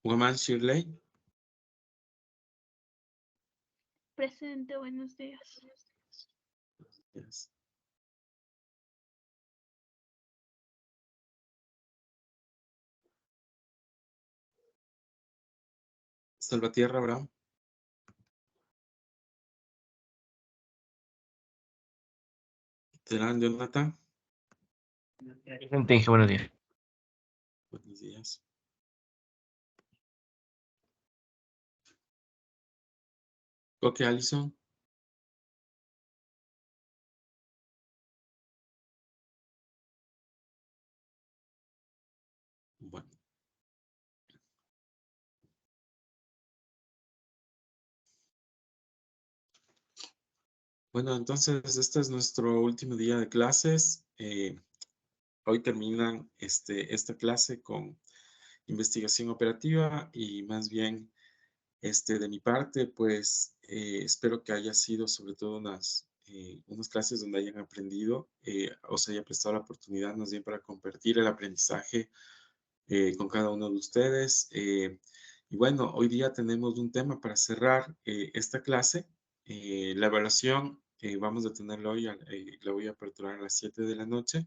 Woman Shirley. Presente, buenos días. Yes. Salvatierra Abraham. Terán Jonathan. Presente, Inge, buenos días. Buenos días. Coque Allison. Bueno. Bueno, entonces este es nuestro último día de clases. Hoy terminan esta clase con investigación operativa y más bien de mi parte, pues espero que haya sido sobre todo unas clases donde hayan aprendido, os haya prestado la oportunidad más bien para compartir el aprendizaje con cada uno de ustedes. Y bueno, hoy día tenemos un tema para cerrar esta clase. La evaluación vamos a tenerla hoy, la voy a aperturar a las 7 de la noche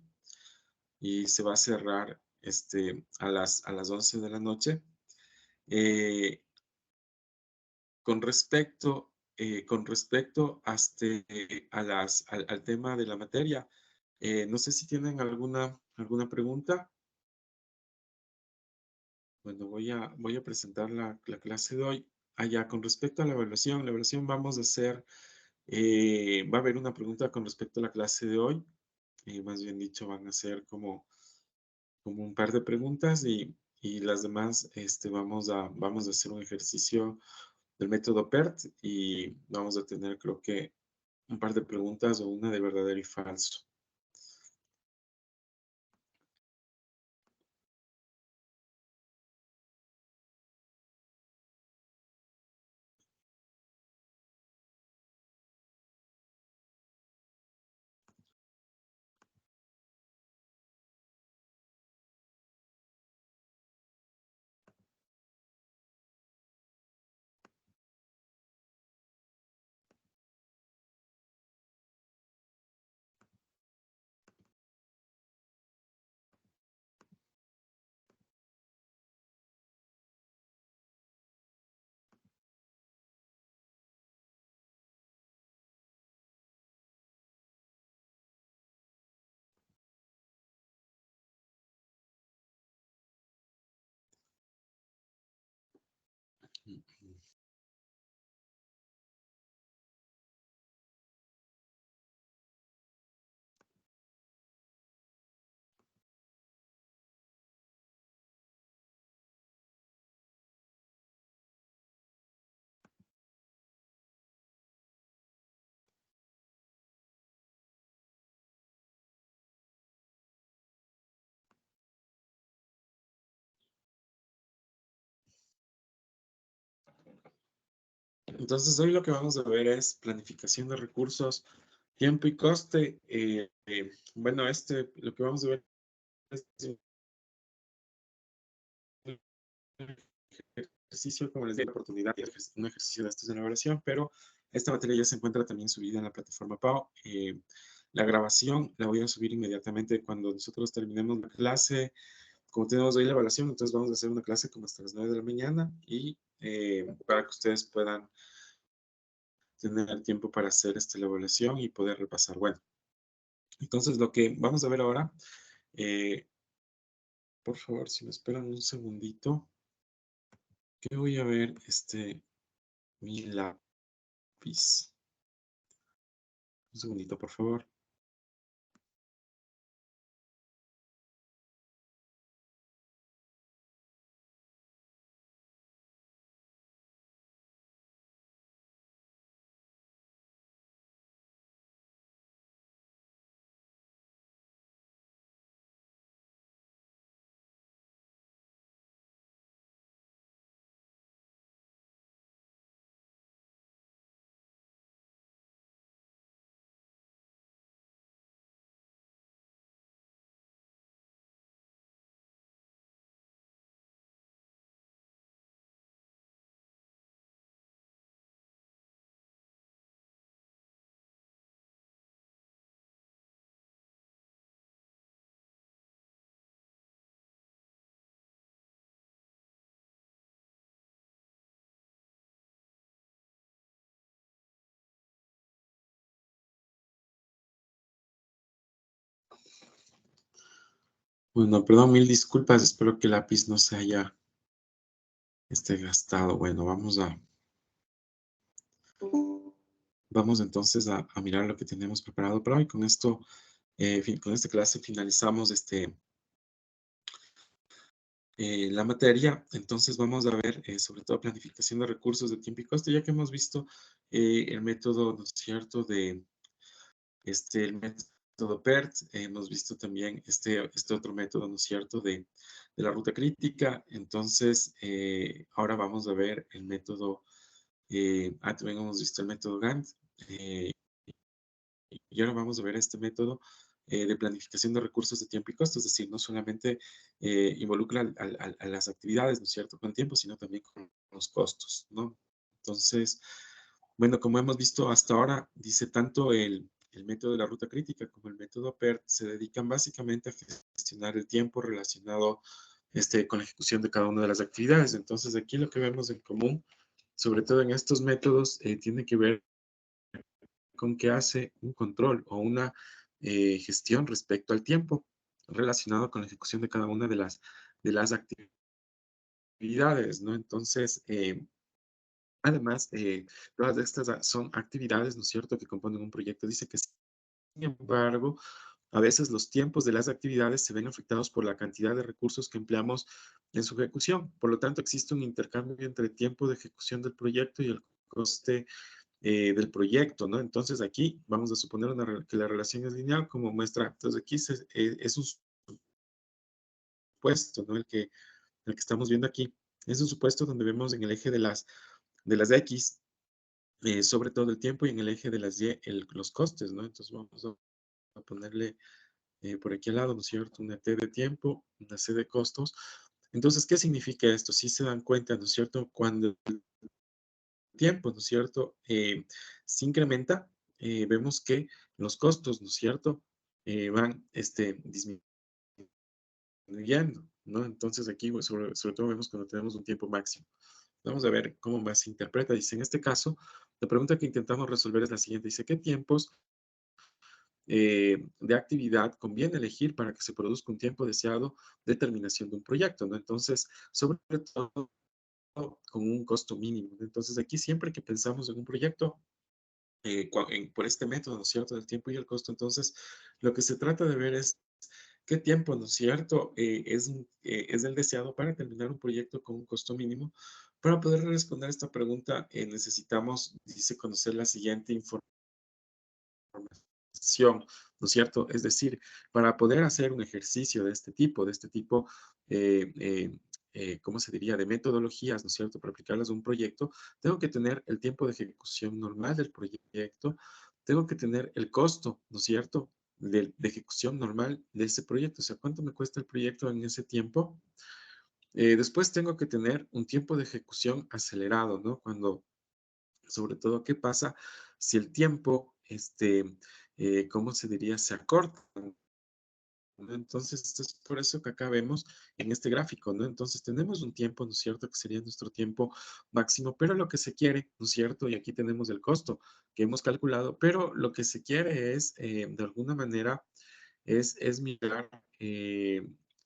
y se va a cerrar a las 11 de la noche. Con respecto al tema de la materia, no sé si tienen alguna pregunta. Bueno, voy a presentar la clase de hoy. Allá, con respecto a la evaluación vamos a hacer, va a haber una pregunta con respecto a la clase de hoy. Más bien dicho, van a ser como un par de preguntas y las demás vamos a hacer un ejercicio del método PERT y vamos a tener, creo que, un par de preguntas o una de verdadero y falso. Entonces, hoy lo que vamos a ver es planificación de recursos, tiempo y coste. Bueno, lo que vamos a ver es un ejercicio, como les di la oportunidad, un ejercicio de estos de elaboración, pero esta materia ya se encuentra también subida en la plataforma PAO. La grabación la voy a subir inmediatamente cuando nosotros terminemos la clase. Como tenemos hoy la evaluación, entonces vamos a hacer una clase como hasta las 9 de la mañana y para que ustedes puedan tener tiempo para hacer la evaluación y poder repasar. Bueno, entonces lo que vamos a ver ahora, por favor, si me esperan un segundito, que voy a ver mi lápiz. Un segundito, por favor. Bueno, perdón, mil disculpas. Espero que el lápiz no se haya gastado. Bueno, vamos entonces a mirar lo que tenemos preparado para hoy. Con esto, con esta clase finalizamos la materia. Entonces vamos a ver sobre todo planificación de recursos de tiempo y costo, ya que hemos visto el método, ¿no es cierto?, el método PERT, hemos visto también este otro método, ¿no es cierto?, de la ruta crítica. Entonces, ahora vamos a ver el método, también hemos visto el método Gantt, eh, y ahora vamos a ver este método de planificación de recursos de tiempo y costo, es decir, no solamente involucra a las actividades, ¿no es cierto?, con el tiempo, sino también con los costos, ¿no? Entonces, bueno, como hemos visto hasta ahora, dice tanto el método de la ruta crítica como el método PERT se dedican básicamente a gestionar el tiempo relacionado con la ejecución de cada una de las actividades. Entonces, aquí lo que vemos en común, sobre todo en estos métodos, tiene que ver con que hace un control o una gestión respecto al tiempo relacionado con la ejecución de cada una de las actividades, ¿no? Entonces, además, todas estas son actividades, ¿no es cierto?, que componen un proyecto. Dice que, sin embargo, a veces los tiempos de las actividades se ven afectados por la cantidad de recursos que empleamos en su ejecución. Por lo tanto, existe un intercambio entre tiempo de ejecución del proyecto y el coste del proyecto, ¿no? Entonces, aquí vamos a suponer que la relación es lineal, como muestra. Entonces, aquí es un supuesto, ¿no? El que estamos viendo aquí. Es un supuesto donde vemos en el eje de las X, sobre todo el tiempo, y en el eje de las Y, los costes, ¿no? Entonces vamos a ponerle por aquí al lado, ¿no es cierto?, una T de tiempo, una C de costos. Entonces, ¿qué significa esto? Si se dan cuenta, ¿no es cierto?, cuando el tiempo, ¿no es cierto?, se incrementa, vemos que los costos, ¿no es cierto?, van disminuyendo, ¿no? Entonces aquí, pues, sobre todo vemos cuando tenemos un tiempo máximo. Vamos a ver cómo más se interpreta. Dice, en este caso, la pregunta que intentamos resolver es la siguiente. Dice, ¿qué tiempos de actividad conviene elegir para que se produzca un tiempo deseado de terminación de un proyecto, ¿no? Entonces, sobre todo con un costo mínimo, ¿no? Entonces, aquí siempre que pensamos en un proyecto, por este método, ¿no es cierto?, del tiempo y el costo, entonces, lo que se trata de ver es qué tiempo, ¿no es cierto?, es el deseado para terminar un proyecto con un costo mínimo. Para poder responder esta pregunta, necesitamos, dice, conocer la siguiente información, ¿no es cierto? Es decir, para poder hacer un ejercicio de este tipo, ¿cómo se diría?, de metodologías, ¿no es cierto?, para aplicarlas a un proyecto, tengo que tener el tiempo de ejecución normal del proyecto, tengo que tener el costo, ¿no es cierto?, de ejecución normal de ese proyecto, o sea, ¿cuánto me cuesta el proyecto en ese tiempo? Después tengo que tener un tiempo de ejecución acelerado, ¿no? Sobre todo, ¿qué pasa si el tiempo, ¿cómo se diría?, se acorta, ¿no? Entonces, es por eso que acá vemos en este gráfico, ¿no? Entonces, tenemos un tiempo, ¿no es cierto?, que sería nuestro tiempo máximo, pero lo que se quiere, ¿no es cierto? Y aquí tenemos el costo que hemos calculado, pero lo que se quiere es, de alguna manera, es mirar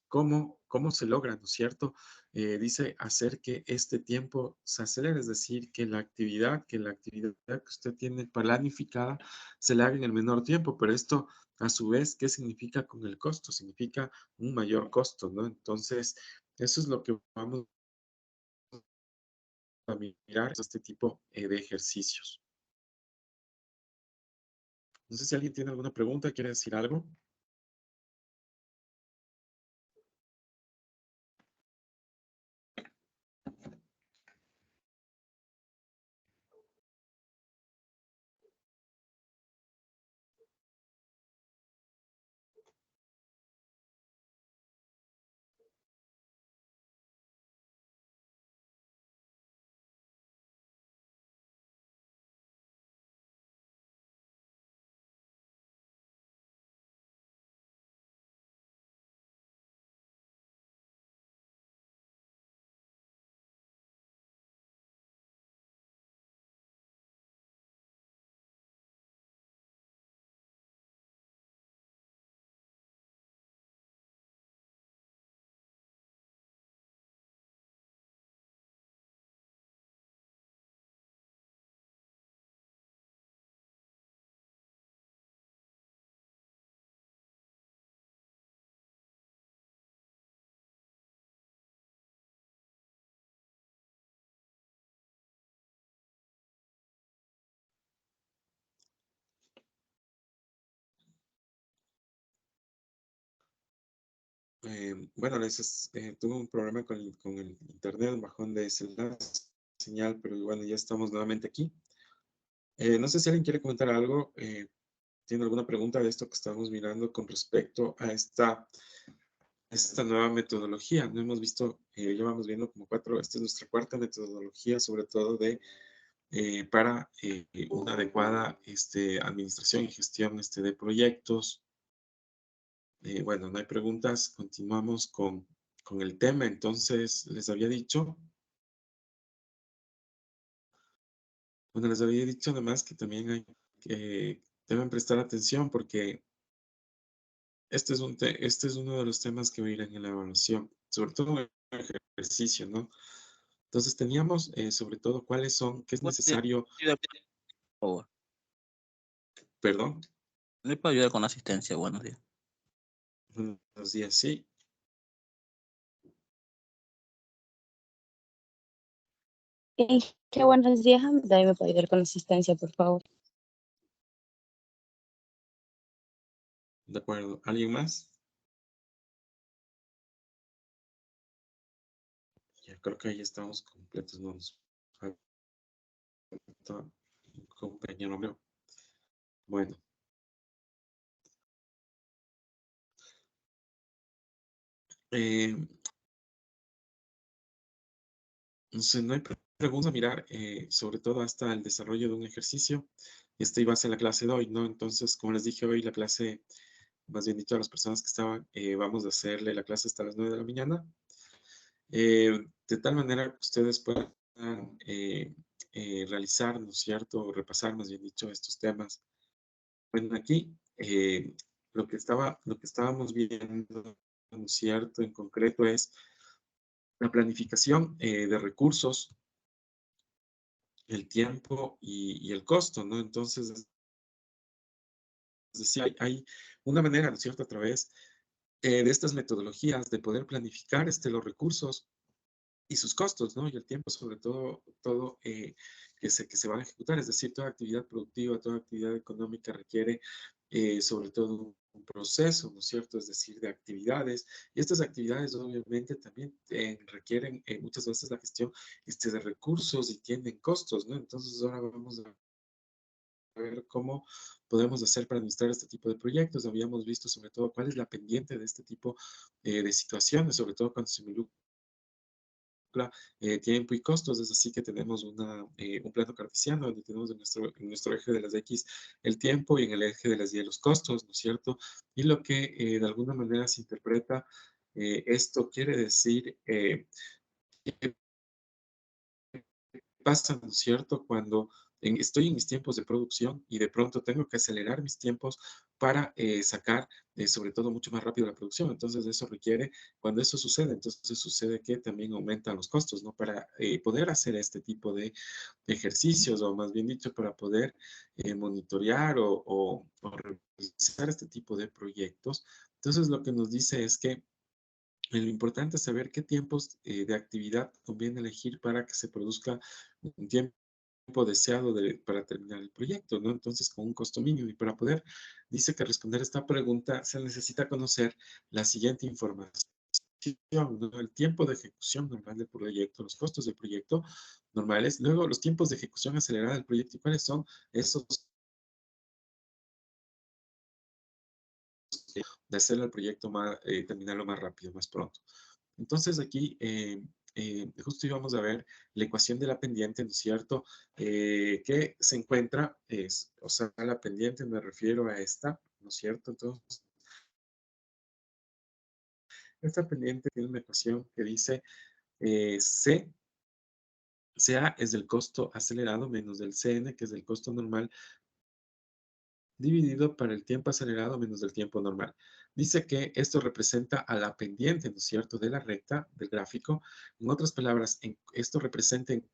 cómo se logra, ¿no es cierto? Dice hacer que este tiempo se acelere, es decir, que la actividad que usted tiene planificada se le haga en el menor tiempo, pero esto, a su vez, ¿qué significa con el costo? Significa un mayor costo, ¿no? Entonces, eso es lo que vamos a mirar, este tipo de ejercicios. No sé si alguien tiene alguna pregunta, quiere decir algo. Bueno, tuve un problema con el internet, un bajón de señal, pero bueno, ya estamos nuevamente aquí. No sé si alguien quiere comentar algo, tiene alguna pregunta de esto que estamos mirando con respecto a esta nueva metodología. No hemos visto, ya vamos viendo como esta es nuestra cuarta metodología, sobre todo para una adecuada administración y gestión de proyectos. Bueno, no hay preguntas, continuamos con el tema. Entonces, les había dicho, bueno, les había dicho además que también deben prestar atención porque este es uno de los temas que va a ir en la evaluación, sobre todo en el ejercicio, ¿no? Entonces teníamos sobre todo qué es Buenos días. necesario, Por favor. perdón, ¿Me puede ayudar con la asistencia? Buenos días. buenos días, sí. Qué buenos días. También me puede ayudar con asistencia, por favor. De acuerdo. ¿Alguien más? Ya creo que ahí estamos completos, no nos falta un compañero mío. Bueno. No sé, no hay pregunta a mirar, sobre todo hasta el desarrollo de un ejercicio. Iba a ser la clase de hoy, ¿no? Entonces, como les dije hoy, la clase, más bien dicho a las personas que estaban, vamos a hacerle la clase hasta las 9 de la mañana. De tal manera que ustedes puedan realizar, ¿no es cierto? O repasar, más bien dicho, estos temas. Bueno, aquí lo que estábamos viendo, ¿no es cierto? En concreto es la planificación de recursos, el tiempo y el costo, ¿no? Entonces, es decir, hay una manera, ¿no es cierto?, a través de estas metodologías de poder planificar los recursos y sus costos, ¿no? Y el tiempo, sobre todo que se van a ejecutar. Es decir, toda actividad productiva, toda actividad económica requiere sobre todo un proceso, ¿no es cierto? Es decir, de actividades. Y estas actividades obviamente también requieren muchas veces la gestión de recursos y tienen costos, ¿no? Entonces ahora vamos a ver cómo podemos hacer para administrar este tipo de proyectos. Habíamos visto sobre todo cuál es la pendiente de este tipo de situaciones, sobre todo cuando se involucra tiempo y costos. Es así que tenemos un plano cartesiano donde tenemos en nuestro eje de las X el tiempo y en el eje de las Y los costos, ¿no es cierto? Y lo que de alguna manera se interpreta, esto quiere decir qué pasa, ¿no es cierto? Cuando estoy en mis tiempos de producción y de pronto tengo que acelerar mis tiempos para sacar, sobre todo, mucho más rápido la producción. Entonces, eso requiere, cuando eso sucede, entonces sucede que también aumentan los costos, ¿no? Para poder hacer este tipo de ejercicios, o más bien dicho, para poder monitorear o revisar este tipo de proyectos. Entonces, lo que nos dice es que lo importante es saber qué tiempos de actividad conviene elegir para que se produzca un tiempo deseado para terminar el proyecto, ¿no? Entonces, con un costo mínimo. Y para poder, dice que responder esta pregunta, se necesita conocer la siguiente información, ¿no? El tiempo de ejecución normal del proyecto, los costos del proyecto normales, luego los tiempos de ejecución acelerada del proyecto y cuáles son esos de hacer el proyecto terminarlo más rápido, más pronto. Entonces aquí justo íbamos a ver la ecuación de la pendiente, ¿no es cierto? Que se encuentra, o sea, la pendiente me refiero a esta, ¿no es cierto? Entonces, esta pendiente tiene una ecuación que dice CA es el costo acelerado menos el CN, que es el costo normal, dividido para el tiempo acelerado menos el tiempo normal. Dice que esto representa a la pendiente, ¿no es cierto?, de la recta del gráfico. En otras palabras, esto representa en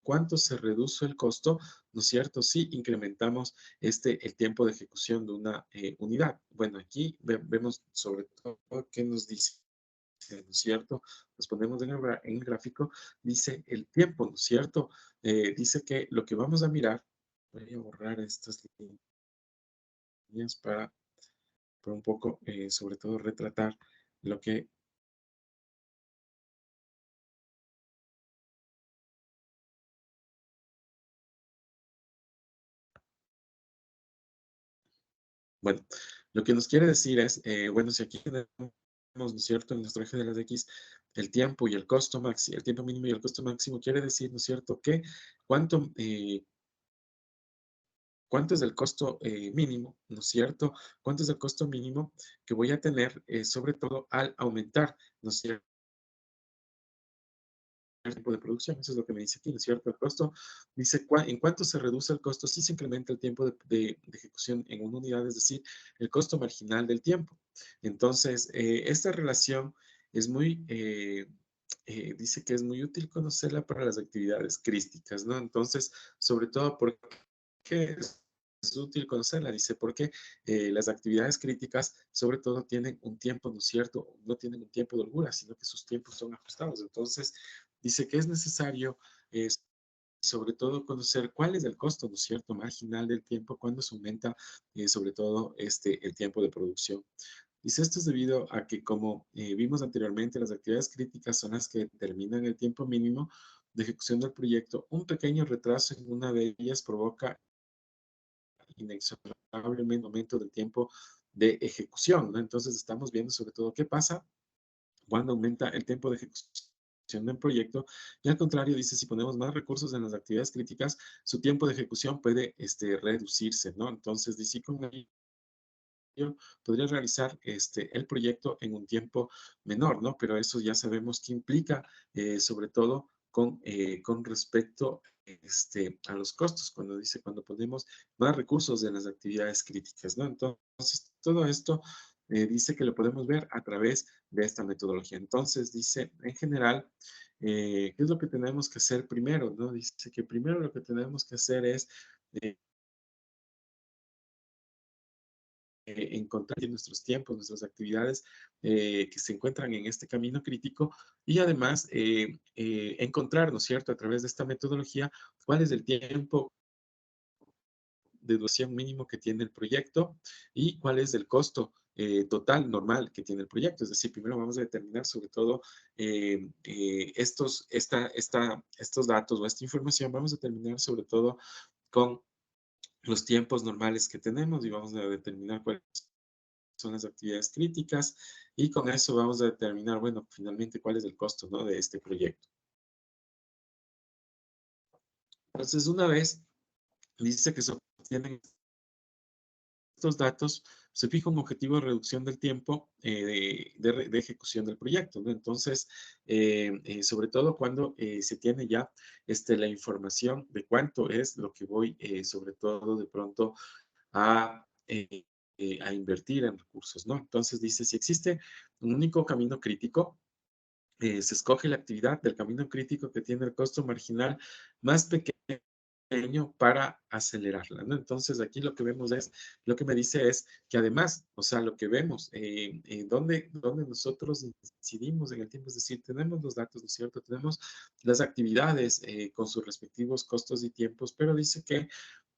cuánto se reduce el costo, ¿no es cierto?, si incrementamos el tiempo de ejecución de una unidad. Bueno, aquí vemos sobre todo qué nos dice, ¿no es cierto? Nos ponemos en el gráfico, dice el tiempo, ¿no es cierto? Dice que lo que vamos a mirar, voy a borrar estas líneas para un poco, sobre todo, retratar lo que bueno, lo que nos quiere decir es, bueno, si aquí tenemos, ¿no es cierto?, en nuestro eje de las X, el tiempo y el costo máximo, el tiempo mínimo y el costo máximo, quiere decir, ¿no es cierto?, que cuánto, cuánto es el costo mínimo, ¿no es cierto? ¿Cuánto es el costo mínimo que voy a tener, sobre todo al aumentar, ¿no es cierto?, el tiempo de producción? Eso es lo que me dice aquí, ¿no es cierto? El costo dice en cuánto se reduce el costo si se incrementa el tiempo de ejecución en una unidad, es decir, el costo marginal del tiempo. Entonces, esta relación es muy, dice que es muy útil conocerla para las actividades críticas, ¿no? Entonces, sobre todo porque es útil conocerla, dice, porque las actividades críticas sobre todo tienen un tiempo, ¿no es cierto? No tienen un tiempo de holgura, sino que sus tiempos son ajustados. Entonces, dice que es necesario, sobre todo, conocer cuál es el costo, ¿no es cierto?, marginal del tiempo cuando se aumenta, sobre todo, el tiempo de producción. Dice, esto es debido a que, como vimos anteriormente, las actividades críticas son las que determinan el tiempo mínimo de ejecución del proyecto. Un pequeño retraso en una de ellas provoca inexorablemente aumento del tiempo de ejecución, ¿no? Entonces, estamos viendo sobre todo qué pasa cuando aumenta el tiempo de ejecución del proyecto. Y al contrario, dice, si ponemos más recursos en las actividades críticas, su tiempo de ejecución puede reducirse, ¿no? Entonces, dice, con ello podría realizar el proyecto en un tiempo menor, ¿no? Pero eso ya sabemos que implica, sobre todo con respecto a los costos, cuando dice, cuando ponemos más recursos en las actividades críticas, ¿no? Entonces, todo esto dice que lo podemos ver a través de esta metodología. Entonces, dice, en general, ¿qué es lo que tenemos que hacer primero, no? Dice que primero lo que tenemos que hacer es encontrar nuestros tiempos, nuestras actividades que se encuentran en este camino crítico y además encontrar, ¿no es cierto?, a través de esta metodología, cuál es el tiempo de duración mínimo que tiene el proyecto y cuál es el costo total normal que tiene el proyecto. Es decir, primero vamos a determinar sobre todo estos datos o esta información, vamos a determinar sobre todo con los tiempos normales que tenemos y vamos a determinar cuáles son las actividades críticas y con eso vamos a determinar, bueno, finalmente cuál es el costo, ¿no?, de este proyecto. Entonces, una vez dice que se obtienen estos datos, se fija un objetivo de reducción del tiempo de ejecución del proyecto, ¿no? Entonces, sobre todo cuando se tiene ya la información de cuánto es lo que voy, sobre todo de pronto, a invertir en recursos, ¿no? Entonces dice, si existe un único camino crítico, se escoge la actividad del camino crítico que tiene el costo marginal más pequeño para acelerarla, ¿no? Entonces aquí lo que vemos es, lo que me dice es que además, o sea, lo que vemos, donde nosotros incidimos en el tiempo, es decir, tenemos los datos, ¿no es cierto? Tenemos las actividades con sus respectivos costos y tiempos, pero dice que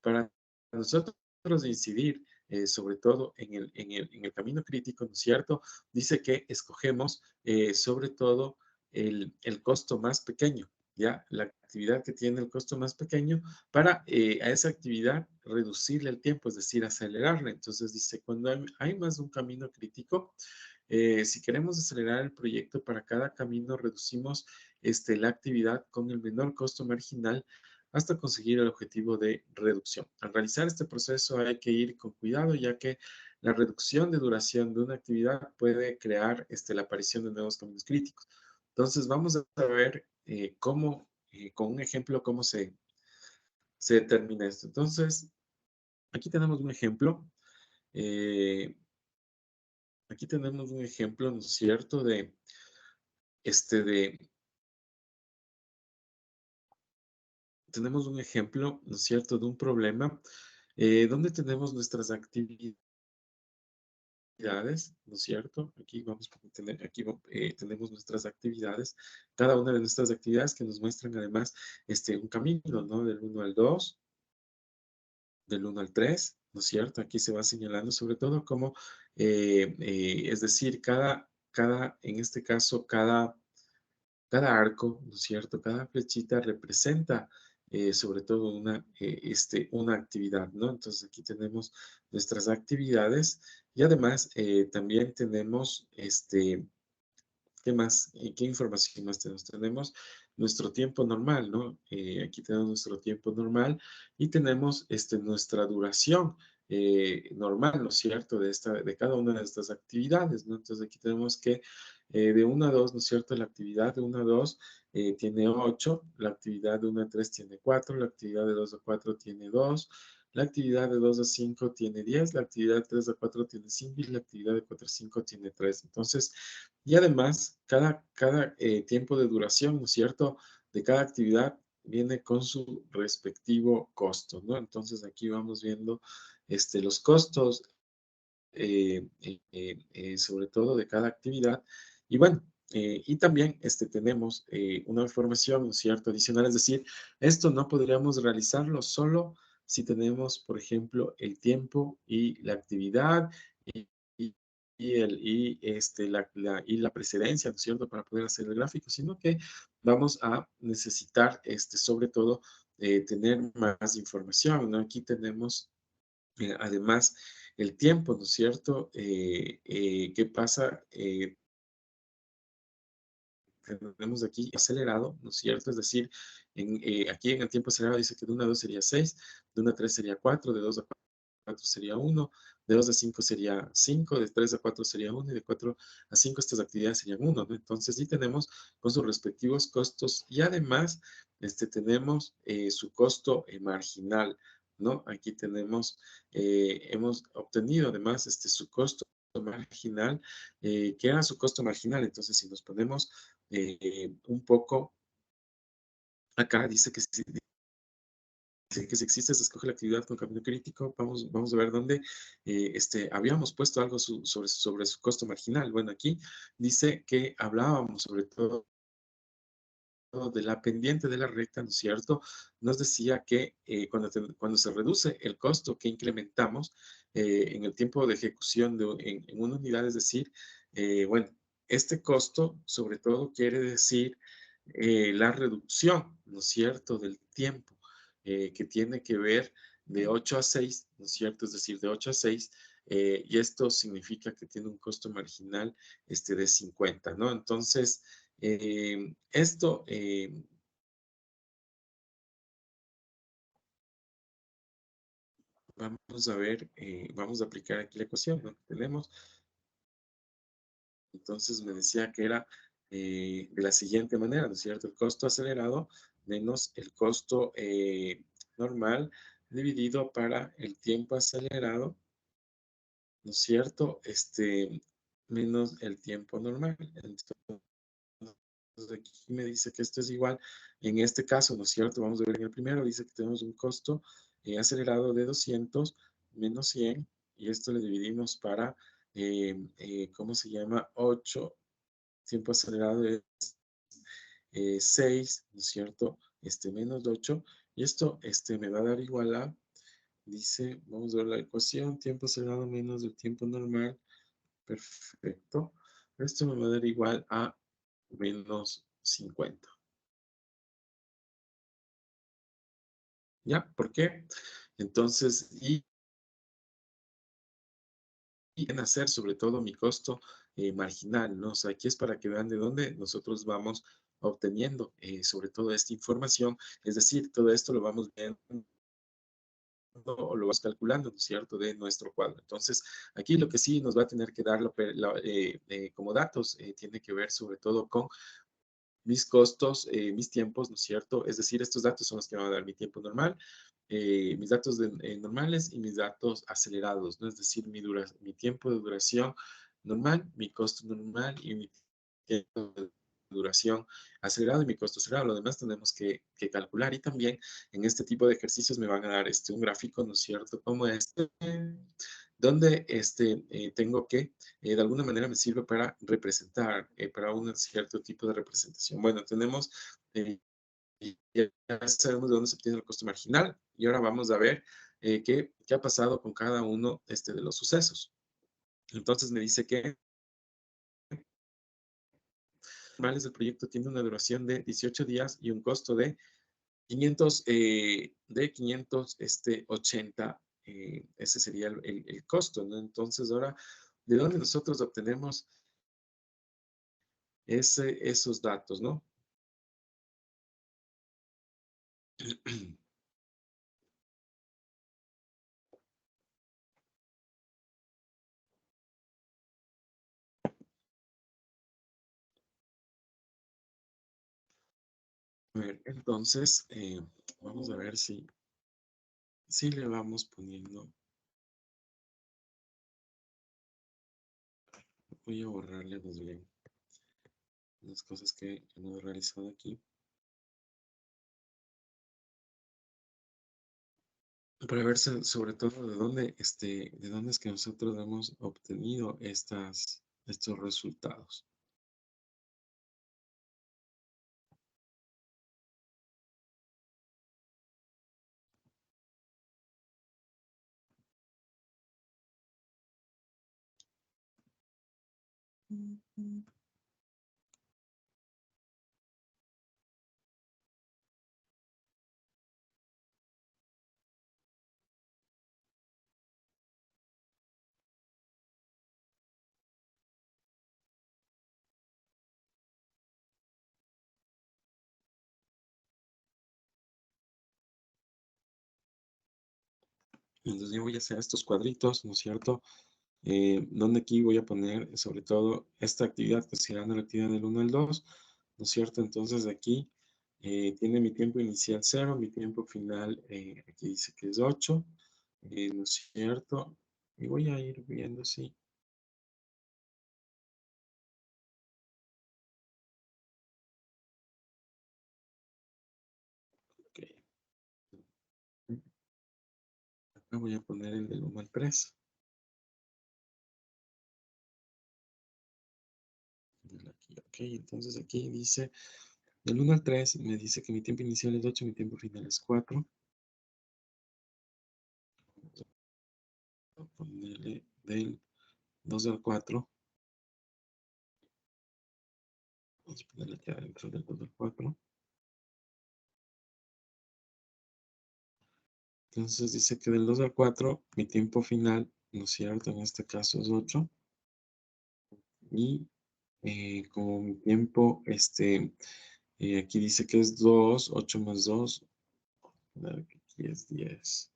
para nosotros incidir sobre todo en el camino crítico, ¿no es cierto? Dice que escogemos sobre todo el costo más pequeño, ¿ya? La actividad que tiene el costo más pequeño para a esa actividad reducirle el tiempo, es decir, acelerarla. Entonces dice, cuando hay más de un camino crítico, si queremos acelerar el proyecto, para cada camino reducimos la actividad con el menor costo marginal hasta conseguir el objetivo de reducción. Al realizar este proceso hay que ir con cuidado, ya que la reducción de duración de una actividad puede crear la aparición de nuevos caminos críticos. Entonces, vamos a ver cómo, con un ejemplo, cómo se determina esto. Entonces, aquí tenemos un ejemplo. Aquí tenemos un ejemplo, ¿no es cierto?, tenemos un ejemplo, ¿no es cierto?, de un problema donde tenemos nuestras actividades, ¿no es cierto? Aquí vamos a tener, aquí tenemos nuestras actividades, cada una de nuestras actividades que nos muestran además un camino, ¿no? Del 1 al 2, del 1 al 3, ¿no es cierto? Aquí se va señalando sobre todo cómo, es decir, cada en este caso, cada arco, ¿no es cierto? Cada flechita representa sobre todo una actividad, ¿no? Entonces aquí tenemos nuestras actividades y además también tenemos, ¿qué más? ¿Qué información más tenemos? Tenemos nuestro tiempo normal, ¿no? Aquí tenemos nuestro tiempo normal y tenemos nuestra duración normal, ¿no es cierto? De cada una de estas actividades, ¿no? Entonces aquí tenemos que de 1 a 2, ¿no es cierto? La actividad de 1 a 2 tiene 8, la actividad de 1 a 3 tiene 4, la actividad de 2 a 4 tiene 2, la actividad de 2 a 5 tiene 10, la actividad de 3 a 4 tiene 5 y la actividad de 4 a 5 tiene 3. Entonces, y además, cada tiempo de duración, ¿no es cierto?, de cada actividad viene con su respectivo costo, ¿no? Entonces, aquí vamos viendo los costos, sobre todo de cada actividad. Y bueno, y también tenemos una información, ¿no es cierto?, adicional, es decir, esto no podríamos realizarlo solo si tenemos, por ejemplo, el tiempo y la actividad y, y- y la precedencia, ¿no es cierto?, para poder hacer el gráfico, sino que vamos a necesitar, sobre todo, tener más información, ¿no? Aquí tenemos además, el tiempo, ¿no es cierto? ¿Qué pasa? Tenemos aquí acelerado, ¿no es cierto? Es decir, aquí en el tiempo acelerado dice que de 1 a 2 sería 6, de 1 a 3 sería 4, de 2 a 4 sería 1, de 2 a 5 sería 5, de 3 a 4 sería 1 y de 4 a 5 estas actividades serían 1, ¿no? Entonces, sí tenemos con sus respectivos costos y además tenemos su costo marginal, ¿no? Aquí tenemos, hemos obtenido además su costo marginal, que era su costo marginal. Entonces, si nos ponemos un poco acá, dice que si existe, se escoge la actividad con camino crítico. Vamos a ver dónde habíamos puesto algo sobre su costo marginal. Bueno, aquí dice que hablábamos sobre todo de la pendiente de la recta, ¿no es cierto? Nos decía que cuando se reduce el costo que incrementamos en el tiempo de ejecución en una unidad, es decir, bueno, este costo sobre todo quiere decir la reducción, ¿no es cierto?, del tiempo que tiene que ver de 8 a 6, ¿no es cierto?, es decir, de 8 a 6, y esto significa que tiene un costo marginal de 50, ¿no? Entonces, esto, vamos a ver, vamos a aplicar aquí la ecuación, ¿no? Tenemos, entonces me decía que era de la siguiente manera, ¿no es cierto? El costo acelerado menos el costo normal dividido para el tiempo acelerado, ¿no es cierto? Menos el tiempo normal. Entonces, aquí me dice que esto es igual, en este caso, ¿no es cierto? Vamos a ver en el primero, dice que tenemos un costo acelerado de 200 menos 100, y esto le dividimos para, ¿cómo se llama? 8, tiempo acelerado es 6, ¿no es cierto? Menos 8, y esto me va a dar igual a, dice, vamos a ver la ecuación, tiempo acelerado menos el tiempo normal, perfecto. Esto me va a dar igual a menos 50. ¿Ya? ¿Por qué? Entonces, y en hacer sobre todo mi costo marginal, ¿no? O sea, aquí es para que vean de dónde nosotros vamos obteniendo sobre todo esta información, es decir, todo esto lo vamos viendo o lo vas calculando, ¿no es cierto?, de nuestro cuadro. Entonces, aquí lo que sí nos va a tener que dar como datos tiene que ver sobre todo con mis costos, mis tiempos, ¿no es cierto? Es decir, estos datos son los que van a dar mi tiempo normal, mis datos normales y mis datos acelerados, ¿no? Es decir, mi tiempo de duración normal, mi costo normal y mi tiempo de duración acelerado y mi costo acelerado. Lo demás tenemos que calcular, y también en este tipo de ejercicios me van a dar un gráfico, ¿no es cierto?, como donde tengo que, de alguna manera me sirve para representar, para un cierto tipo de representación. Bueno, tenemos, ya sabemos de dónde se obtiene el costo marginal, y ahora vamos a ver qué ha pasado con cada uno de los sucesos. Entonces me dice que normales del proyecto tiene una duración de 18 días y un costo de 580, ese sería el costo, ¿no? Entonces, ahora, ¿de dónde nosotros obtenemos esos datos, no? A ver, entonces, vamos a ver si le vamos poniendo. Voy a borrarle más bien las cosas que hemos realizado aquí. Para ver sobre todo de dónde es que nosotros hemos obtenido estos resultados. Entonces yo voy a hacer estos cuadritos, ¿no es cierto? Donde aquí voy a poner sobre todo esta actividad, considerando la actividad del 1 al 2, ¿no es cierto? Entonces aquí tiene mi tiempo inicial 0, mi tiempo final aquí dice que es 8, ¿no es cierto? Y voy a ir viendo si... Ok. Acá voy a poner el del 1 al 3. Aquí, ok, entonces aquí dice, del 1 al 3 me dice que mi tiempo inicial es 8, mi tiempo final es 4. Voy a ponerle del 2 al 4. Vamos a ponerle aquí adentro del 2 al 4. Entonces dice que del 2 al 4, mi tiempo final, ¿no es cierto? En este caso es 8. Y como mi tiempo, aquí dice que es 2, 8 más 2. Aquí es 10.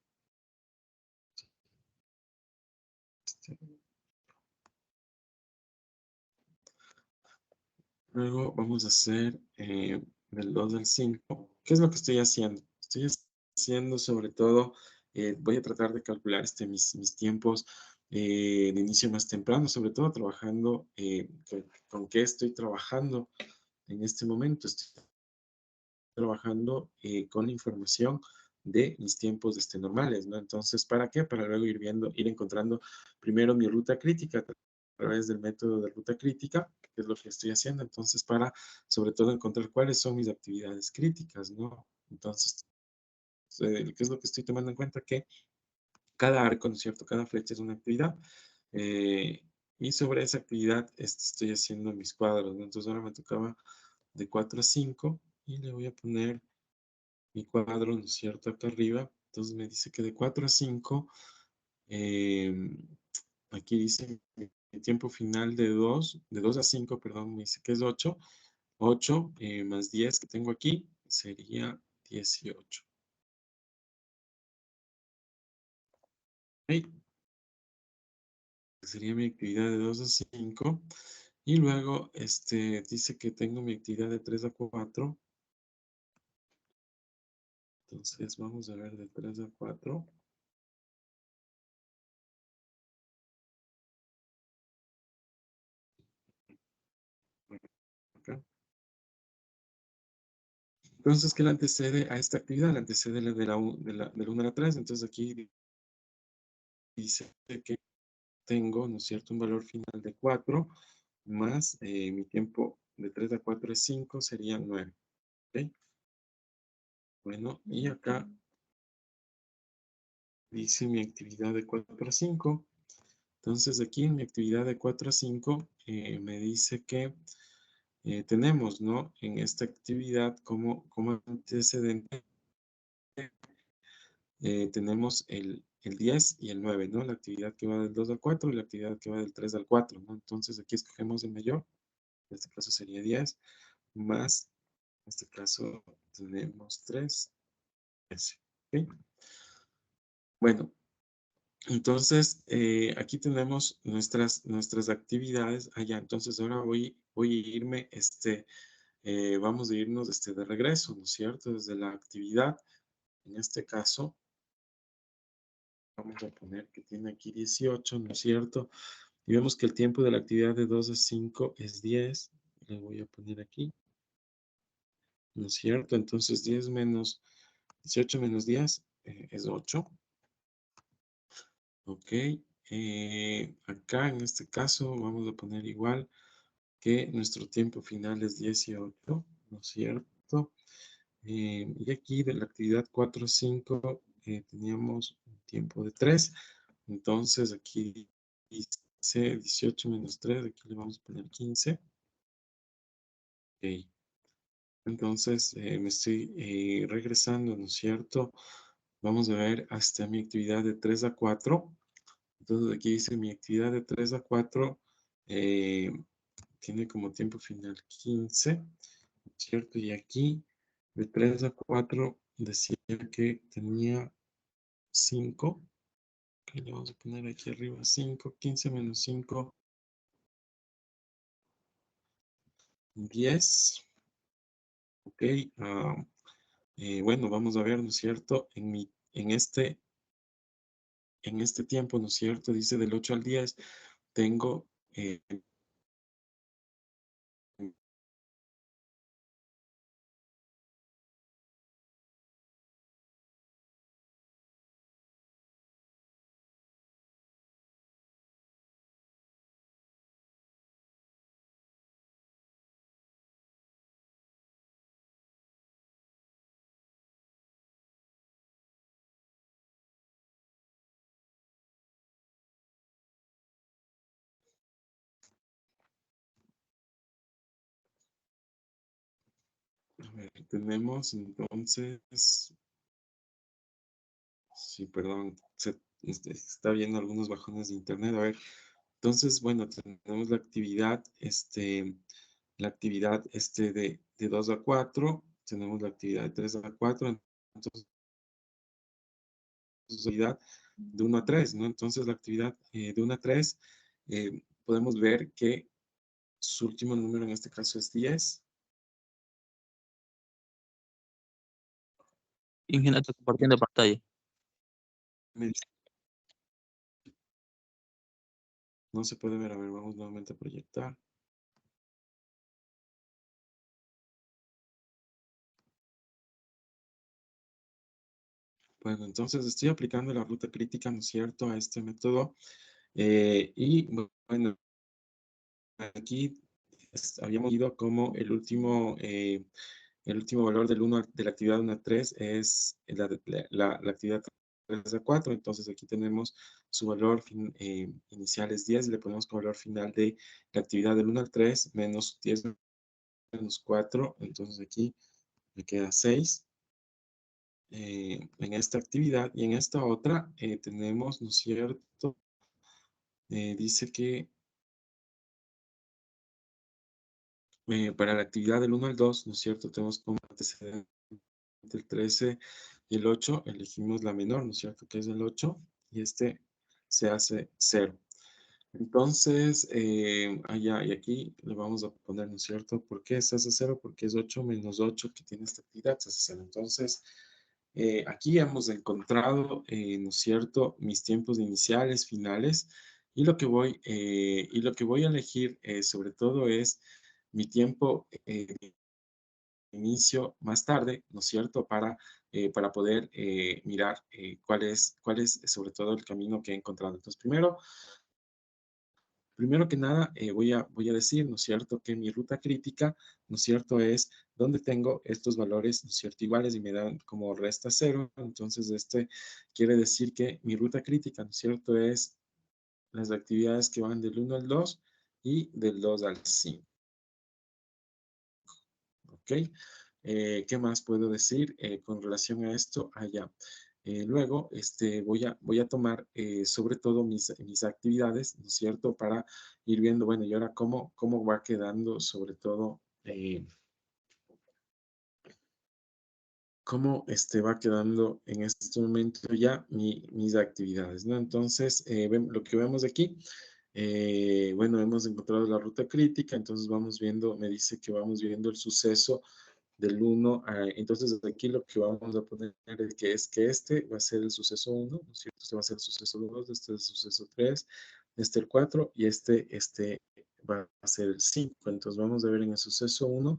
Luego vamos a hacer del 2 al 5. ¿Qué es lo que estoy haciendo? Estoy haciendo sobre todo, voy a tratar de calcular mis tiempos de inicio más temprano, sobre todo trabajando, con qué estoy trabajando en este momento. Estoy trabajando con información de mis tiempos normales, ¿no? Entonces, ¿para qué? Para luego ir viendo, ir encontrando primero mi ruta crítica a través del método de ruta crítica, que es lo que estoy haciendo. Entonces, para sobre todo encontrar cuáles son mis actividades críticas, ¿no? Entonces, ¿qué es lo que estoy tomando en cuenta? Que cada arco, ¿no es cierto? Cada flecha es una actividad. eh, y sobre esa actividad estoy haciendo mis cuadros, ¿no? Entonces, ahora me tocaba de 4 a 5 y le voy a poner mi cuadro, ¿no es cierto? Acá arriba. Entonces me dice que de 4 a 5, aquí dice mi tiempo final de 2 a 5, perdón, me dice que es 8. 8 más 10 que tengo aquí sería 18. ¿Ok? Sería mi actividad de 2 a 5. Y luego dice que tengo mi actividad de 3 a 4. Entonces vamos a ver de 3 a 4. Acá. Entonces, ¿qué le antecede a esta actividad? Le antecede del 1 a la 3. Entonces aquí dice que tengo, ¿no es cierto?, un valor final de 4 más mi tiempo de 3 a 4 es 5, sería 9. ¿Ok? Bueno, y acá dice mi actividad de 4 a 5. Entonces aquí en mi actividad de 4 a 5 me dice que tenemos, ¿no? En esta actividad como antecedente tenemos el 10 y el 9, ¿no? La actividad que va del 2 al 4 y la actividad que va del 3 al 4, ¿no? Entonces aquí escogemos el mayor, en este caso sería 10, más, en este caso tenemos 3, ¿ok? Bueno, entonces aquí tenemos nuestras actividades allá. Entonces ahora voy a irme, vamos a irnos de regreso, ¿no es cierto? Desde la actividad, en este caso, vamos a poner que tiene aquí 18, ¿no es cierto? Y vemos que el tiempo de la actividad de 2 a 5 es 10. Le voy a poner aquí, ¿no es cierto? Entonces 10 menos 18 menos 10 es 8. Ok. Acá en este caso vamos a poner igual que nuestro tiempo final es 18, ¿no es cierto? Y aquí de la actividad 4 a 5 teníamos un tiempo de 3. Entonces aquí dice 18 menos 3, aquí le vamos a poner 15. Ok. Entonces me estoy regresando, ¿no es cierto? Vamos a ver hasta mi actividad de 3 a 4. Entonces aquí dice mi actividad de 3 a 4 tiene como tiempo final 15, ¿no es cierto? Y aquí de 3 a 4 decía que tenía 5. Que le vamos a poner aquí arriba 5, 15 menos 5, 10. Ok. Bueno, vamos a ver, ¿no es cierto? En este tiempo, ¿no es cierto? Dice del 8 al 10, tengo a ver, tenemos entonces, sí, perdón, se está viendo algunos bajones de internet. A ver, entonces, bueno, tenemos la actividad de 2 a 4, tenemos la actividad de 3 a 4, entonces, la actividad de 1 a 3, ¿no? Entonces, la actividad de 1 a 3, podemos ver que su último número en este caso es 10. Ingeniero, está compartiendo pantalla. No se puede ver, a ver, vamos nuevamente a proyectar. Bueno, entonces estoy aplicando la ruta crítica, ¿no es cierto?, a este método. Y bueno, aquí habíamos ido como el último valor de la actividad 1 a 3 es la actividad 3 a 4. Entonces aquí tenemos su valor inicial es 10, le ponemos como valor final de la actividad del 1 al 3 menos 10 menos 4. Entonces aquí me queda 6. En esta actividad y en esta otra tenemos, ¿no es cierto? Dice que para la actividad del 1 al 2, ¿no es cierto? Tenemos como antecedente el 13 y el 8, elegimos la menor, ¿no es cierto? Que es el 8 y este se hace 0. Entonces, allá y aquí le vamos a poner, ¿no es cierto? ¿Por qué se hace 0? Porque es 8 menos 8 que tiene esta actividad, se hace 0. Entonces, aquí hemos encontrado, ¿no es cierto?, mis tiempos iniciales, finales, y lo que voy a elegir sobre todo es mi tiempo de inicio más tarde, ¿no es cierto?, para poder mirar cuál es sobre todo el camino que he encontrado. Entonces, primero que nada, voy a decir, ¿no es cierto?, que mi ruta crítica, ¿no es cierto?, es donde tengo estos valores, ¿no es cierto?, iguales y me dan como resta 0. Entonces, quiere decir que mi ruta crítica, ¿no es cierto?, es las actividades que van del 1 al 2 y del 2 al 5. ¿ok? ¿Qué más puedo decir con relación a esto? Ya. Luego, voy a tomar sobre todo mis actividades, ¿no es cierto? Para ir viendo, bueno, y ahora cómo va quedando sobre todo, cómo va quedando en este momento ya mis actividades, ¿no? Entonces, lo que vemos aquí, bueno, hemos encontrado la ruta crítica, entonces vamos viendo, me dice que vamos viendo el suceso del 1 entonces aquí lo que vamos a poner es que este va a ser el suceso 1, ¿no es cierto? Este va a ser el suceso 2, este es el suceso 3, este el 4 y este va a ser el 5. Entonces vamos a ver en el suceso 1,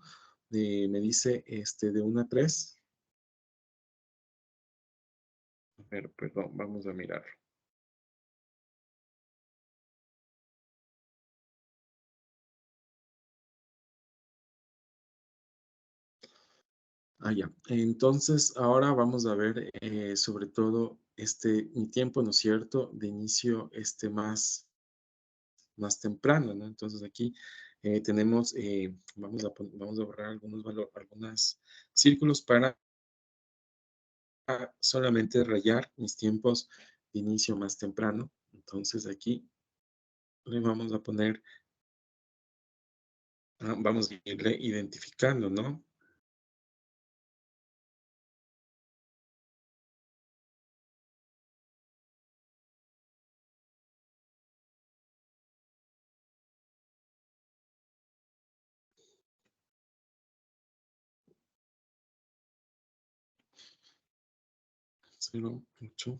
me dice de 1 a 3. A ver, perdón, vamos a mirar. Ya. Entonces, ahora vamos a ver sobre todo mi tiempo, ¿no es cierto?, de inicio más temprano, ¿no? Entonces aquí tenemos, vamos a borrar algunos círculos para solamente rayar mis tiempos de inicio más temprano. Entonces aquí le vamos a poner, vamos a irle identificando, ¿no? Cero, 8.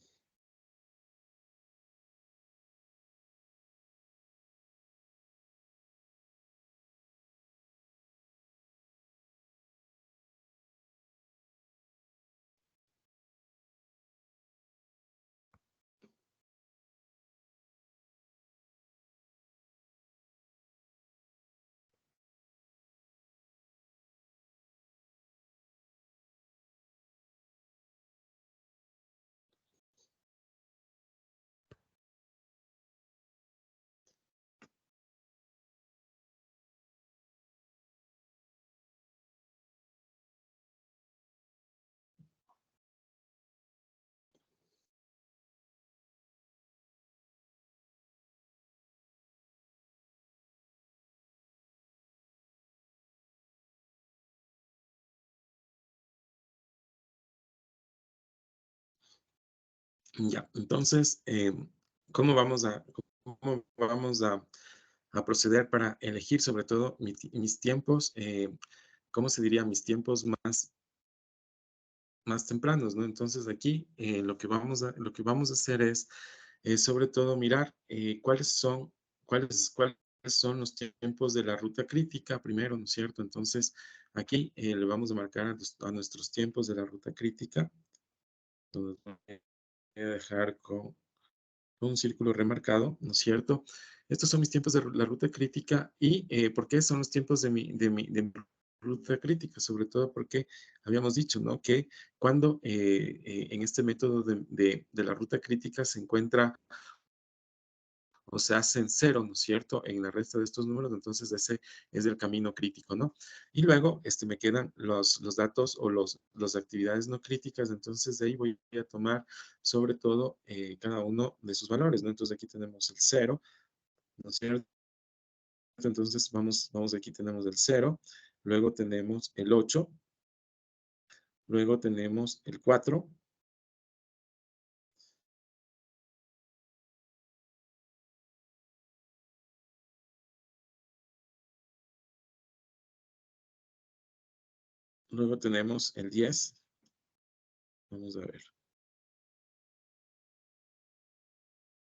Ya, entonces, cómo vamos a proceder para elegir sobre todo mis tiempos, ¿cómo se diría? Mis tiempos más tempranos, ¿no? Entonces aquí lo que vamos a hacer es sobre todo mirar cuáles son los tiempos de la ruta crítica primero, ¿no es cierto? Entonces aquí le vamos a marcar a nuestros tiempos de la ruta crítica. Entonces, voy a dejar con un círculo remarcado, ¿no es cierto? Estos son mis tiempos de la ruta crítica y ¿por qué son los tiempos de mi ruta crítica? Sobre todo porque habíamos dicho, ¿no? Que cuando en este método de la ruta crítica se encuentra o se hacen cero, ¿no es cierto? En la resta de estos números, entonces ese es el camino crítico, ¿no? Y luego me quedan los datos o las actividades no críticas, entonces de ahí voy a tomar sobre todo cada uno de sus valores, ¿no? Entonces aquí tenemos el 0, ¿no es cierto? Entonces vamos aquí tenemos el 0, luego tenemos el 8, luego tenemos el 4, luego tenemos el 10, vamos a ver.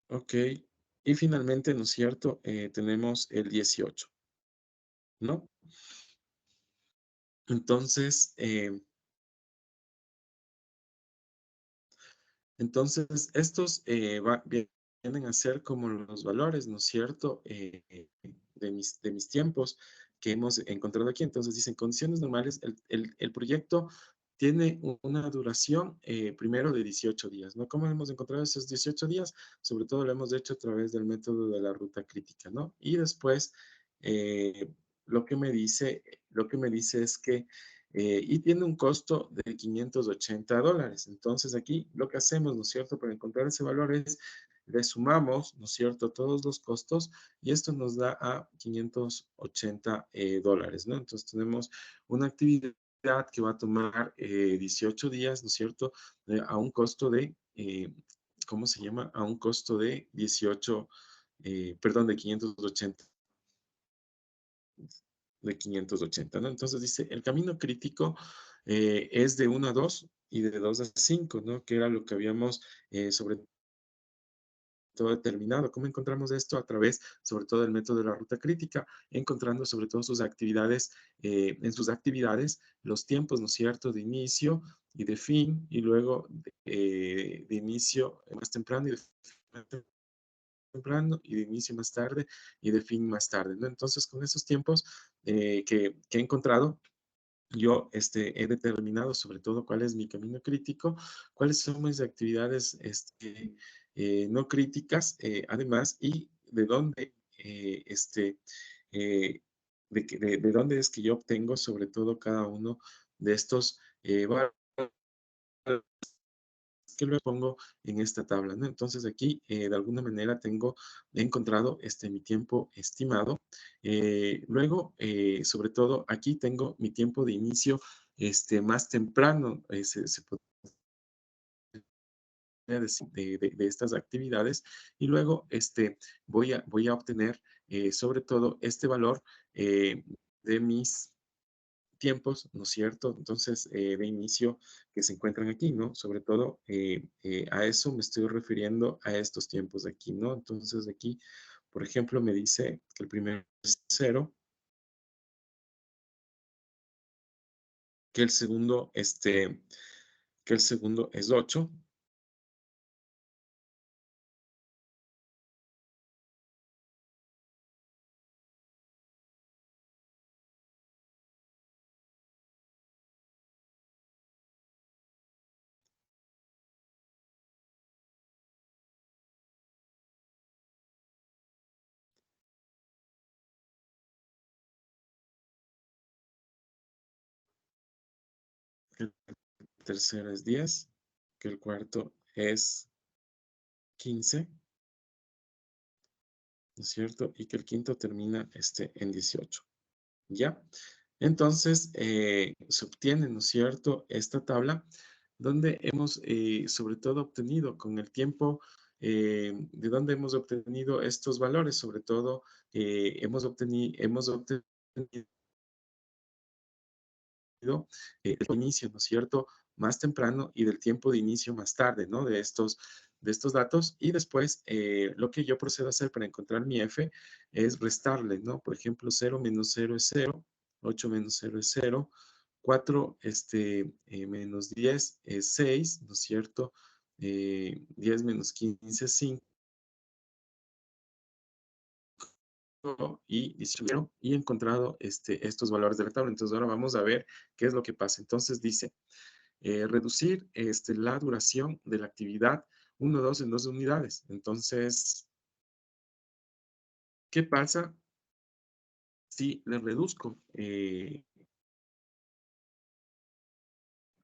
Ok, y finalmente, ¿no es cierto? Tenemos el 18, ¿no? Entonces, estos vienen a ser como los valores, ¿no es cierto? De mis tiempos que hemos encontrado aquí. Entonces, dicen condiciones normales, el proyecto tiene una duración primero de 18 días, ¿no? ¿Cómo hemos encontrado esos 18 días? Sobre todo lo hemos hecho a través del método de la ruta crítica, ¿no? Y después, lo que me dice, lo que me dice es que, y tiene un costo de $580. Entonces aquí lo que hacemos, ¿no es cierto? Para encontrar ese valor es, le sumamos, ¿no es cierto?, todos los costos y esto nos da a $580, ¿no? Entonces tenemos una actividad que va a tomar 18 días, ¿no es cierto?, a un costo de, ¿cómo se llama? A un costo de 18, perdón, de 580, ¿no? Entonces dice, el camino crítico es de 1 a 2 y de 2 a 5, ¿no? Que era lo que habíamos sobre todo determinado. ¿Cómo encontramos esto? A través, sobre todo, del método de la ruta crítica, encontrando sobre todo sus actividades, en sus actividades, los tiempos, ¿no es cierto?, de inicio y de fin, y luego de inicio más temprano y de fin más temprano y de inicio más tarde y de fin más tarde, ¿no? Entonces, con esos tiempos que he encontrado, yo he determinado sobre todo cuál es mi camino crítico, cuáles son mis actividades no críticas, además, y de dónde, eh, de dónde es que yo obtengo sobre todo cada uno de estos valores que lo pongo en esta tabla, ¿no? Entonces aquí, de alguna manera, he encontrado mi tiempo estimado. Luego, sobre todo, aquí tengo mi tiempo de inicio más temprano, se podría decir, de estas actividades. Y luego, voy a obtener, sobre todo, este valor de mis tiempos, ¿no es cierto? Entonces, de inicio que se encuentran aquí, ¿no? Sobre todo a eso me estoy refiriendo a estos tiempos de aquí, ¿no? Entonces, aquí, por ejemplo, me dice que el primero es 0, que el segundo, es 8, que el tercero es 10, que el cuarto es 15, ¿no es cierto? Y que el quinto termina en 18. ¿Ya? Entonces, se obtiene, ¿no es cierto?, esta tabla donde hemos, sobre todo, obtenido con el tiempo, de dónde hemos obtenido estos valores, sobre todo, hemos obtenido el inicio, ¿no es cierto?, más temprano y del tiempo de inicio más tarde, ¿no?, de estos datos. Y después, lo que yo procedo a hacer para encontrar mi F es restarle, ¿no? Por ejemplo, 0 menos 0 es 0, 8 menos 0 es 0, 4 menos 10 es 6, ¿no es cierto? 10 menos 15 es 5 y 18, y he encontrado estos valores de la tabla. Entonces, ahora vamos a ver qué es lo que pasa. Entonces, dice, reducir la duración de la actividad 1, 2 en 2 unidades. Entonces, ¿qué pasa si le reduzco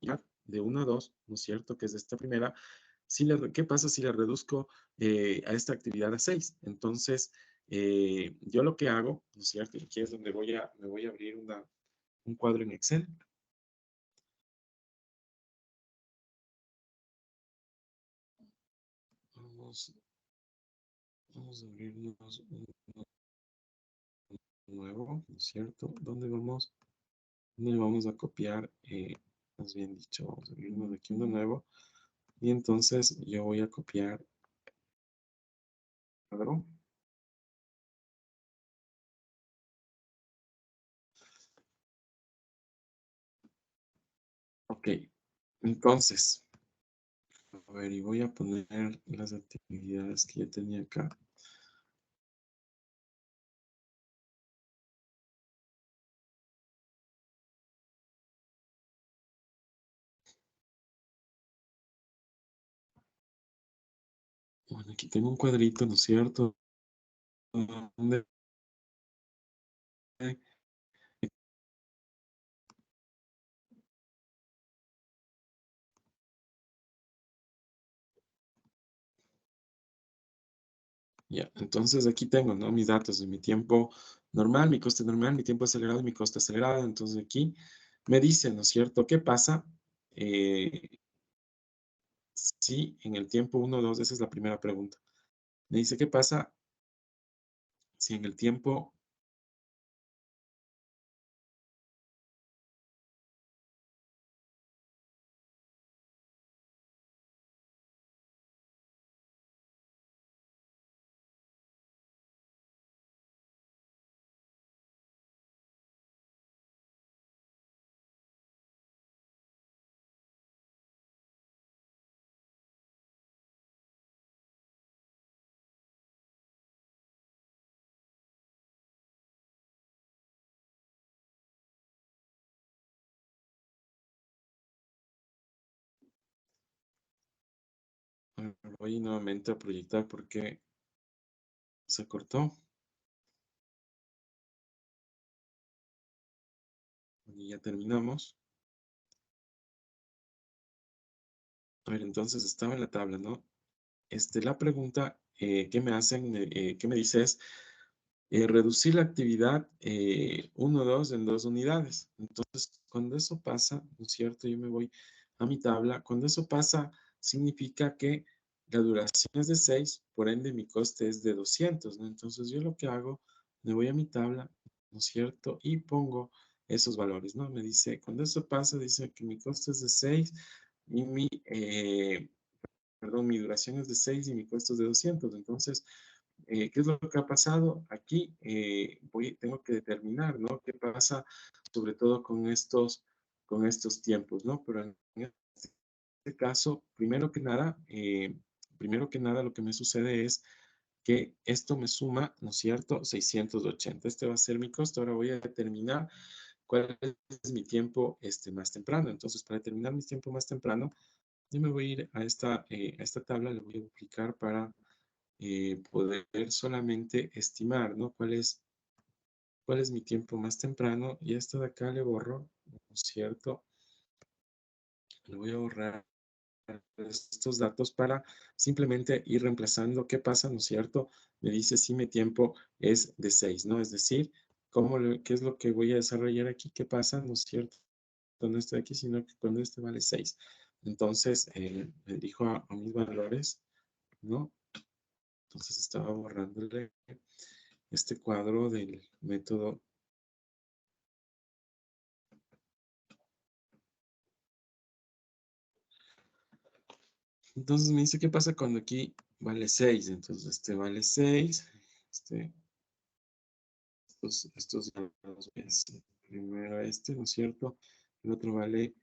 ya de 1 a 2, ¿no es cierto? Que es esta primera. ¿Qué pasa si le reduzco a esta actividad a 6? Entonces, yo lo que hago, ¿no es cierto? Y aquí es donde me voy a abrir un cuadro en Excel. Vamos a abrirnos un nuevo, ¿no es cierto? ¿Dónde vamos a copiar? Más bien dicho, vamos a abrir uno de aquí, uno nuevo. Y entonces yo voy a copiar cuadro. Ok, entonces, a ver, y voy a poner las actividades que ya tenía acá. Bueno, aquí tengo un cuadrito, ¿no es cierto? Donde Ya, entonces aquí tengo, ¿no? Mis datos de mi tiempo normal, mi coste normal, mi tiempo acelerado y mi coste acelerado. Entonces aquí me dice, ¿no es cierto? ¿Qué pasa? Si en el tiempo 1, 2, esa es la primera pregunta. Me dice, ¿qué pasa si en el tiempo voy nuevamente a proyectar porque se cortó? Y ya terminamos. A ver, entonces estaba en la tabla, ¿no? La pregunta que me hacen, que me dice es reducir la actividad 1, 2 en 2 unidades. Entonces, cuando eso pasa, ¿no es cierto? Yo me voy a mi tabla. Cuando eso pasa, significa que la duración es de 6, por ende mi coste es de 200, ¿no? Entonces, yo lo que hago, me voy a mi tabla, ¿no es cierto? Y pongo esos valores, ¿no? Me dice, cuando eso pasa, dice que mi coste es de 6 y mi duración es de 6 y mi costo es de 200. Entonces, ¿qué es lo que ha pasado? Aquí tengo que determinar, ¿no? ¿Qué pasa sobre todo con estos tiempos, ¿no? Pero en este caso, primero que nada lo que me sucede es que esto me suma, ¿no es cierto? 680. Este va a ser mi costo. Ahora voy a determinar cuál es mi tiempo más temprano. Entonces, para determinar mi tiempo más temprano, yo me voy a ir a esta tabla, le voy a duplicar para poder solamente estimar, ¿no? ¿Cuál es mi tiempo más temprano? Y esto de acá le borro, ¿no es cierto? Le voy a borrar estos datos para simplemente ir reemplazando qué pasa, ¿no es cierto? Me dice si mi tiempo es de 6, ¿no? Es decir, ¿qué es lo que voy a desarrollar aquí? ¿Qué pasa, no es cierto? Cuando esté aquí, sino que cuando este vale 6. Entonces, le dijo a mis valores, ¿no? Entonces estaba borrándole este cuadro del método. Entonces me dice, ¿qué pasa cuando aquí vale 6? Entonces este vale 6. Estos es primero ¿no es cierto? El otro vale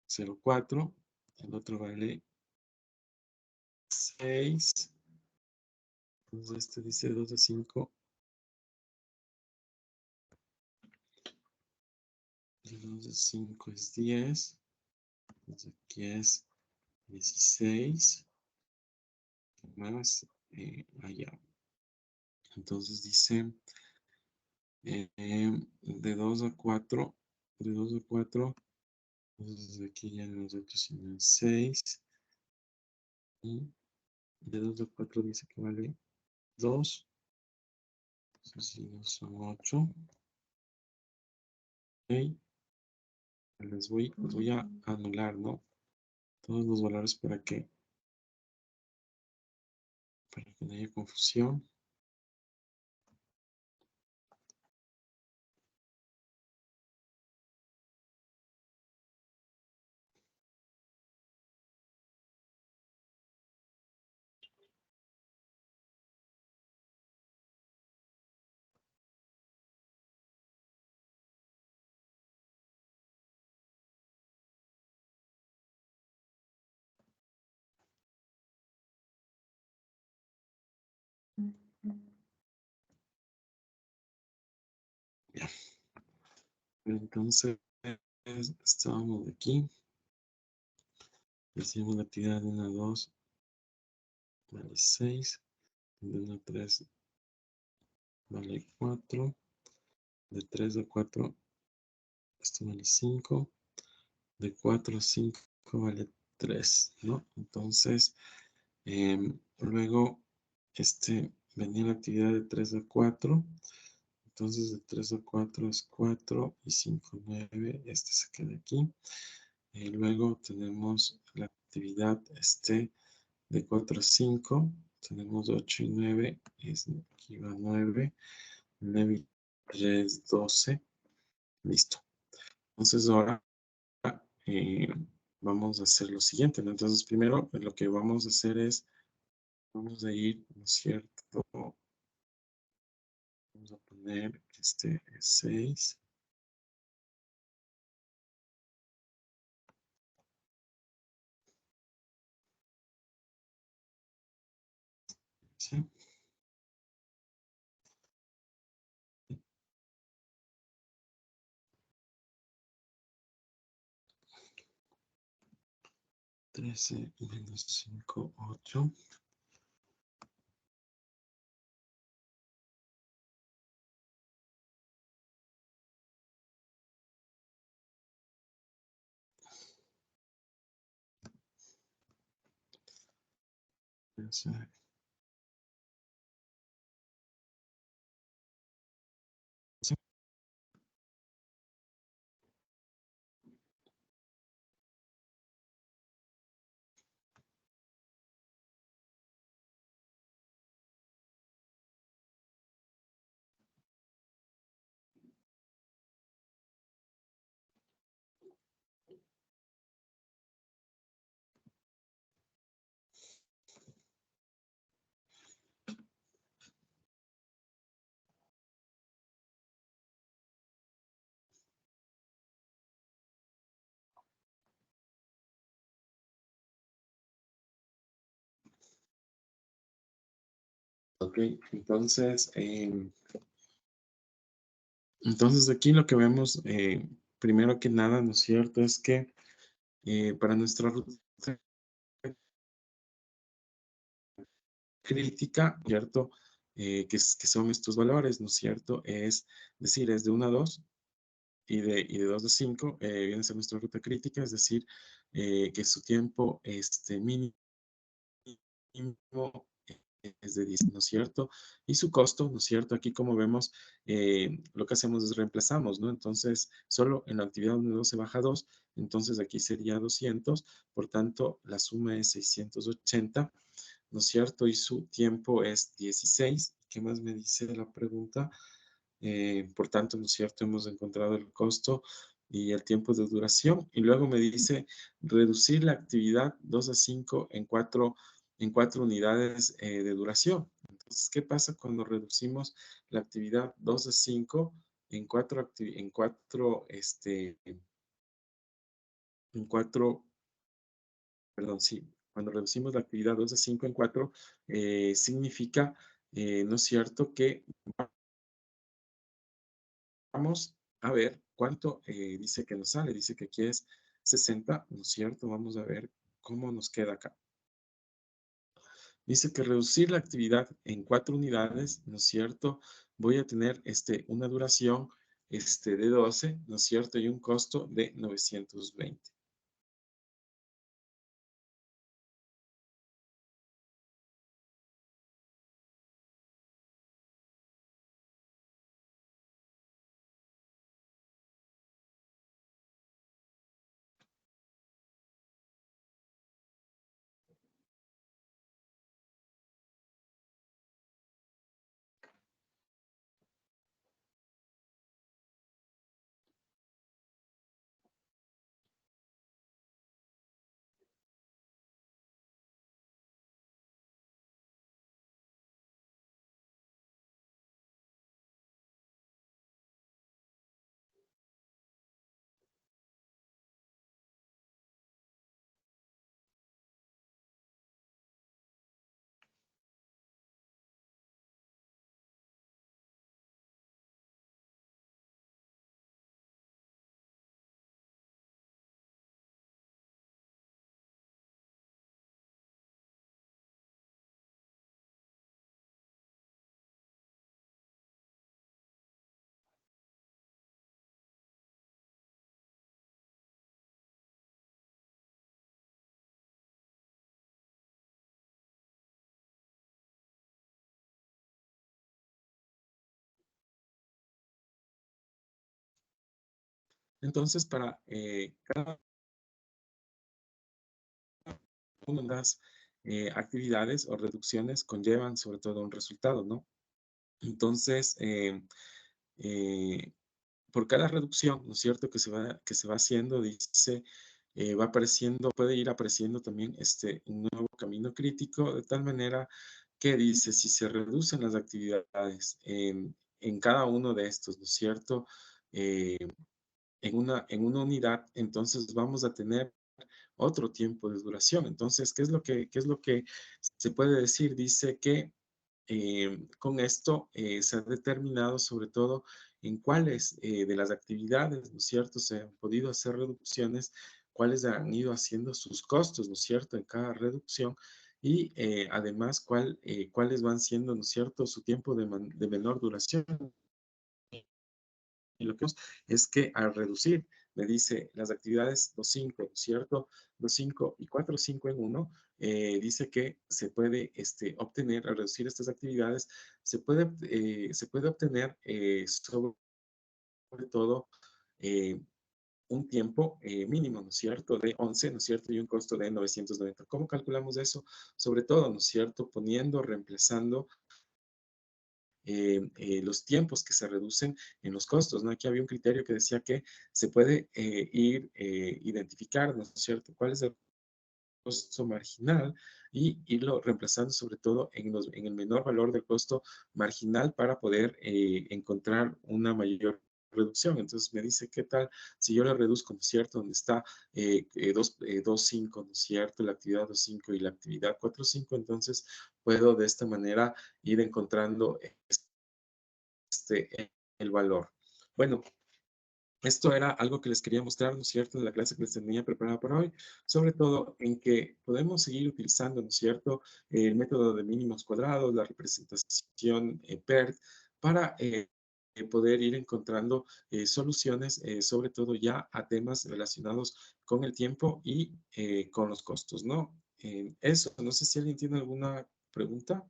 0,4. El otro vale 6. Entonces este dice 2 de 5. Y 2 de 5 es 10. Entonces aquí es 16. Más allá. Entonces dice de 2 a 4. De 2 a 4. Entonces aquí ya nosotros tienen 6. Y de 2 a 4 dice que vale 2. Entonces no son 8. Ok. Les voy a anular, ¿no? Todos los valores para que no haya confusión. Ya. Entonces, estábamos aquí. Hicimos la actividad de 1 a 2. Vale 6. De 1 a 3 vale 4. De 3 a 4 esto vale 5. De 4 a 5 vale 3, ¿no? Entonces, luego, venía la actividad de 3 a 4. Entonces de 3 a 4 es 4 y 5, 9. Este se queda aquí. Y luego tenemos la actividad de 4 a 5. Tenemos 8 y 9. Aquí va 9. 9 y 3, 12. Listo. Entonces ahora vamos a hacer lo siguiente, ¿no? Entonces primero lo que vamos a hacer es, vamos a ir, ¿no es cierto? Vamos a poner es 6. ¿Sí? Trece menos 5, 8. Sí. Ok, entonces aquí lo que vemos, primero que nada, ¿no es cierto? Es que para nuestra ruta crítica, ¿cierto? Que son estos valores, ¿no es cierto? Es decir, es de 1 a 2 y de 2 a 5 viene a ser nuestra ruta crítica, es decir, que su tiempo mínimo es de 10, ¿no es cierto? Y su costo, ¿no es cierto? Aquí como vemos, lo que hacemos es reemplazamos, ¿no? Entonces, solo en la actividad 1 y 2 se baja 2, entonces aquí sería 200, por tanto, la suma es 680, ¿no es cierto? Y su tiempo es 16. ¿Qué más me dice la pregunta? Por tanto, ¿no es cierto? Hemos encontrado el costo y el tiempo de duración. Y luego me dice reducir la actividad 2 a 5 en 4 unidades de duración. Entonces, ¿qué pasa cuando reducimos la actividad 2 a 5 en 4, en 4, perdón, sí, cuando reducimos la actividad 2 a 5 en 4, significa, ¿no es cierto?, que vamos a ver cuánto dice que nos sale. Dice que aquí es 60, ¿no es cierto? Vamos a ver cómo nos queda acá. Dice que reducir la actividad en 4 unidades, ¿no es cierto? Voy a tener una duración de 12, ¿no es cierto? Y un costo de 920. Entonces, para cada una de las actividades o reducciones conllevan sobre todo un resultado, ¿no? Entonces, eh, por cada reducción, ¿no es cierto?, que se va haciendo, dice, va apareciendo, puede ir apareciendo también un nuevo camino crítico, de tal manera que dice, si se reducen las actividades en cada uno de estos, ¿no es cierto?, eh, en una unidad, entonces vamos a tener otro tiempo de duración. Entonces, qué es lo que se puede decir? Dice que con esto se ha determinado sobre todo en cuáles de las actividades, ¿no es cierto?, se han podido hacer reducciones, cuáles han ido haciendo sus costos, ¿no es cierto?, en cada reducción y además cuáles van siendo, ¿no es cierto?, su tiempo de menor duración. Y lo que es que al reducir, me dice las actividades 2.5, ¿no es cierto? 2.5 y 4.5 en uno, dice que se puede obtener, al reducir estas actividades, se puede obtener sobre todo eh, un tiempo mínimo, ¿no es cierto?, de 11, ¿no es cierto?, y un costo de 990. ¿Cómo calculamos eso? Sobre todo, ¿no es cierto?, poniendo, reemplazando los tiempos que se reducen en los costos, ¿no? Aquí había un criterio que decía que se puede identificar, ¿no es cierto?, cuál es el costo marginal y irlo reemplazando sobre todo en el menor valor del costo marginal para poder encontrar una mayor reducción. Entonces me dice, ¿qué tal si yo le reduzco, ¿no es cierto?, donde está 2.5, ¿no es cierto?, la actividad 2.5 y la actividad 4.5, entonces puedo de esta manera ir encontrando el valor. Bueno, esto era algo que les quería mostrar, ¿no es cierto?, de la clase que les tenía preparada para hoy, sobre todo en que podemos seguir utilizando, ¿no es cierto?, el método de mínimos cuadrados, la representación PERT, para poder ir encontrando soluciones, sobre todo ya a temas relacionados con el tiempo y con los costos, ¿no? Eso, no sé si alguien tiene alguna pregunta.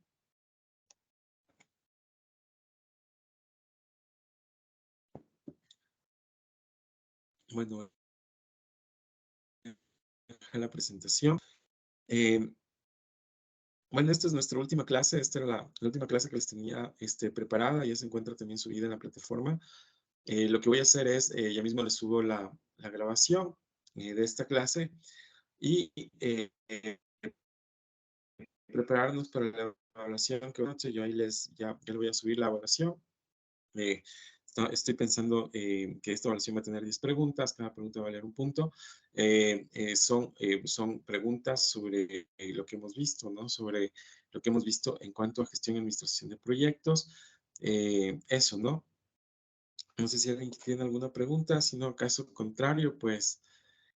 Bueno, la presentación. Eh, bueno, esta es nuestra última clase. Esta era la última clase que les tenía preparada. Ya se encuentra también subida en la plataforma. Lo que voy a hacer es, ya mismo les subo la grabación de esta clase y prepararnos para la evaluación que noche. Yo ahí ya les voy a subir la evaluación. Eh, estoy pensando que esta evaluación va a tener 10 preguntas, cada pregunta va a valer un punto. Son preguntas sobre lo que hemos visto, ¿no? Sobre lo que hemos visto en cuanto a gestión y administración de proyectos. Eso, ¿no? No sé si alguien tiene alguna pregunta, si no, caso contrario, pues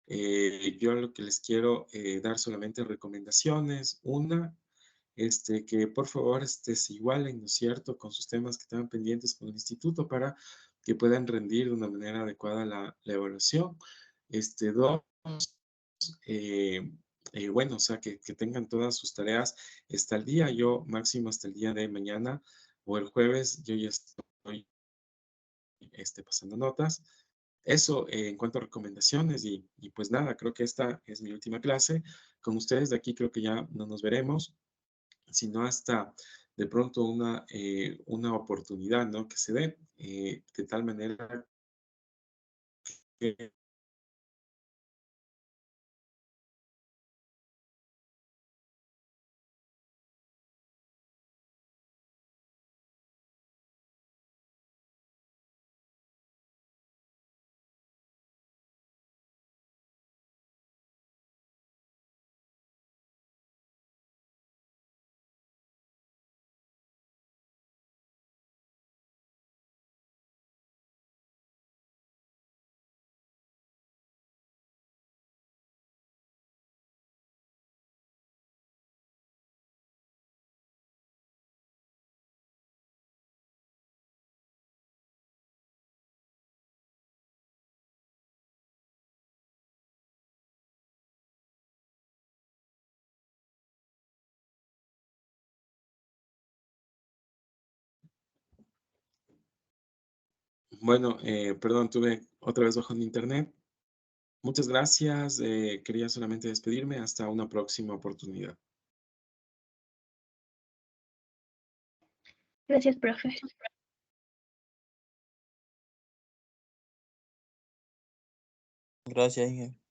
yo lo que les quiero dar solamente recomendaciones. Una, que por favor se igualen, ¿no es cierto?, con sus temas que estaban pendientes con el instituto para que puedan rendir de una manera adecuada la evaluación. Dos, bueno, o sea, que tengan todas sus tareas hasta el día, yo máximo hasta el día de mañana o el jueves, yo ya estoy pasando notas. Eso en cuanto a recomendaciones y pues nada, creo que esta es mi última clase. Con ustedes de aquí creo que ya no nos veremos, sino hasta de pronto una oportunidad, ¿no?, que se dé de tal manera que Bueno, perdón, tuve otra vez bajón de internet. Muchas gracias. Quería solamente despedirme. Hasta una próxima oportunidad. Gracias, profe. Gracias, Inge.